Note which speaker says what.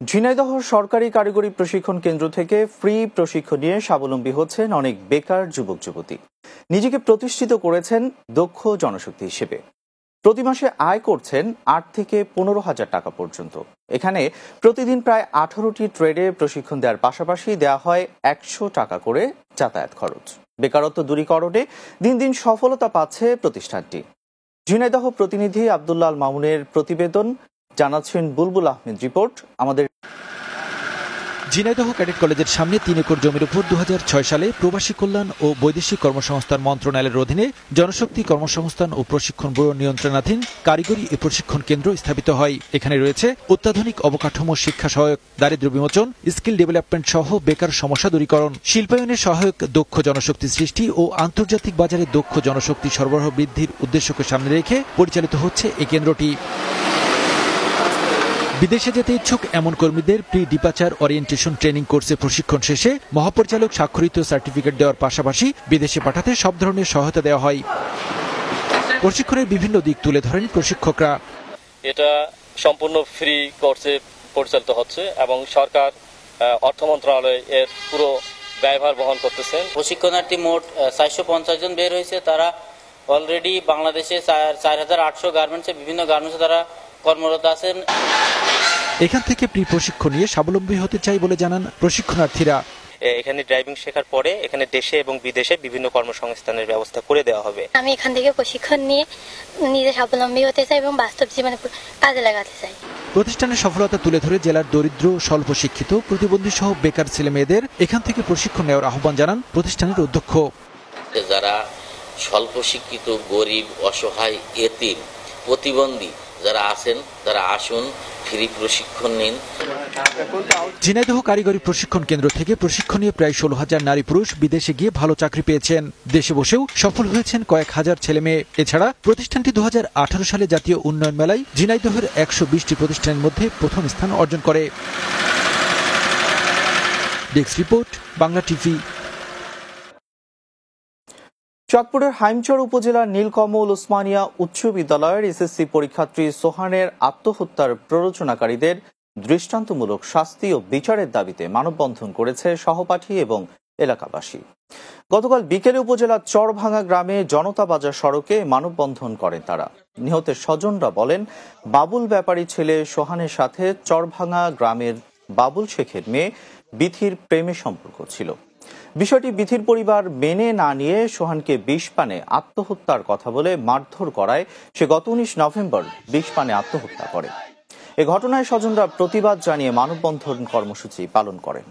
Speaker 1: ঝিনাইদহ সরকারি কারিগরি প্রশিক্ষণ কেন্দ্র থেকে ফ্রি প্রশিক্ষণ নিয়ে স্বাবলম্বী হচ্ছেন অনেক বেকার যুবক যুবতী। নিজেকে প্রতিষ্ঠিত করেছেন দক্ষ জনশক্তি হিসেবে। প্রতি মাসে আয় করছেন ৮ থেকে ১৫,০০০ টাকা পর্যন্ত। এখানে প্রতিদিন প্রায় ১৮টি ট্রেডে প্রশিক্ষণ দেওয়ার পাশাপাশি দেওয়া হয় ১০০ টাকা করে যাতায়াত খরচ। বেকারত্ব দূরীকরণে দিন দিন সফলতা পাচ্ছে প্রতিষ্ঠানটি। ঝিনাইদহ প্রতিনিধি আব্দুল্লাহ আল মামুনের প্রতিবেদন, জানাচ্ছেন বুলবুল আহমেদ রিপোর্ট। আমাদের
Speaker 2: ঝিনাইদহ ক্যাডেট কলেজের সামনে ৩ একর জমির উপর ২০০৬ সালে প্রবাসী কল্যাণ ও বৈদেশিক কর্মসংস্থান মন্ত্রণালয়ের অধীনে জনশক্তি কর্মসংস্থান ও প্রশিক্ষণ ব্যুরো নিয়ন্ত্রণাধীন কারিগরি এ প্রশিক্ষণ কেন্দ্র স্থাপিত হয়। এখানে রয়েছে অত্যাধুনিক অবকাঠামো, শিক্ষা সহায়ক, দারিদ্র্য বিমোচন, স্কিল ডেভেলপমেন্ট সহ বেকার সমস্যা দূরীকরণ, শিল্পায়নে সহায়ক, দক্ষ জনশক্তি সৃষ্টি ও আন্তর্জাতিক বাজারে দক্ষ জনশক্তি সরবরাহ বৃদ্ধির উদ্দেশ্যকে সামনে রেখে পরিচালিত হচ্ছে এই কেন্দ্রটি। বিদেশে যেতে ইচ্ছুক এমন কর্মীদের প্রি ডিপাচার ওরিয়েন্টেশন ট্রেনিং কোর্সে প্রশিক্ষণ শেষে মহাপরিচালক স্বাক্ষরিত সার্টিফিকেট দেওয়ার পাশাপাশি বিদেশে পাঠাতে সব ধরনের সহায়তা দেওয়া হয়। প্রশিক্ষণের বিভিন্ন দিক তুলে ধরেন প্রশিক্ষকরা।
Speaker 3: এটা সম্পূর্ণ ফ্রি কোর্সে পরিচালিত হচ্ছে এবং সরকার অর্থ মন্ত্রণালয় এর পুরো ব্যয়ভার বহন করতেছেন।
Speaker 4: প্রশিক্ষণার্থী মোট ৪৫০ জন বের হয়েছে। তারা অলরেডি বাংলাদেশে ৪,৮০০ গার্মেন্টসে বিভিন্ন গার্মেন্টসে তারা কর্মরত আছেন।
Speaker 2: এখান থেকে প্রি প্রশিক্ষণ নিয়ে স্বাবলম্বী হতে চাই বলে জানান প্রশিক্ষণার্থীরা।
Speaker 5: এখানে ড্রাইভিং শেখার পরে এখানে দেশে এবং বিদেশে বিভিন্ন কর্মসংস্থানের ব্যবস্থা করে দেওয়া হবে।
Speaker 6: আমি এখান থেকে প্রশিক্ষণ নিয়ে নিজে স্বাবলম্বী হতে চাই এবং বাস্তব জীবনে কাজে লাগাতে চাই।
Speaker 2: প্রতিষ্ঠানের সফলতা তুলে ধরে জেলার দরিদ্র, স্বল্প শিক্ষিত, প্রতিবন্ধী সহ বেকার ছেলে মেয়েদের এখান থেকে প্রশিক্ষণ নেওয়ার আহ্বান জানান প্রতিষ্ঠানের অধ্যক্ষ।
Speaker 4: যারা স্বল্প শিক্ষিত, গরিব, অসহায়, এতিম, প্রতিবন্ধী যারা আছেন তারা আসুন, ফ্রি প্রশিক্ষণ নিন।
Speaker 2: ঝিনাইদহ কারিগরি প্রশিক্ষণ কেন্দ্র থেকে প্রশিক্ষণ নিয়ে প্রায় ১৬,০০০ নারী পুরুষ বিদেশে গিয়ে ভালো চাকরি পেয়েছেন। দেশে বসেও সফল হয়েছেন কয়েক হাজার ছেলে মেয়ে। এছাড়া প্রতিষ্ঠানটি ২০১৮ সালে জাতীয় উন্নয়ন মেলায় ঝিনাইদহের ১২০টি প্রতিষ্ঠানের মধ্যে প্রথম স্থান অর্জন করে। Desk report, Bangla TV.
Speaker 1: চাঁদপুরের হাইমচর উপজেলার নীলকমল ওসমানিয়া উচ্চ বিদ্যালয়ের এসএসসি পরীক্ষার্থী সোহানের আত্মহত্যার প্ররোচনাকারীদের দৃষ্টান্তমূলক শাস্তি ও বিচারের দাবিতে মানববন্ধন করেছে সহপাঠী এবং এলাকাবাসী। গতকাল বিকেলে উপজেলার চরভাঙ্গা গ্রামে জনতা বাজার সড়কে মানববন্ধন করেন তারা। নিহতের স্বজনরা বলেন, বাবুল ব্যাপারী ছেলে সোহানের সাথে চরভাঙ্গা গ্রামের বাবুল শেখের মেয়ে বিথির প্রেমে সম্পর্ক ছিল। বিষয়টি বিথির পরিবার মেনে না নিয়ে সোহানকে বিষপানে আত্মহত্যার কথা বলে মারধর করায় সে গত ১৯ নভেম্বর বিষপানে আত্মহত্যা করে। এ ঘটনায় স্বজনরা প্রতিবাদ জানিয়ে মানববন্ধন কর্মসূচি পালন করেন।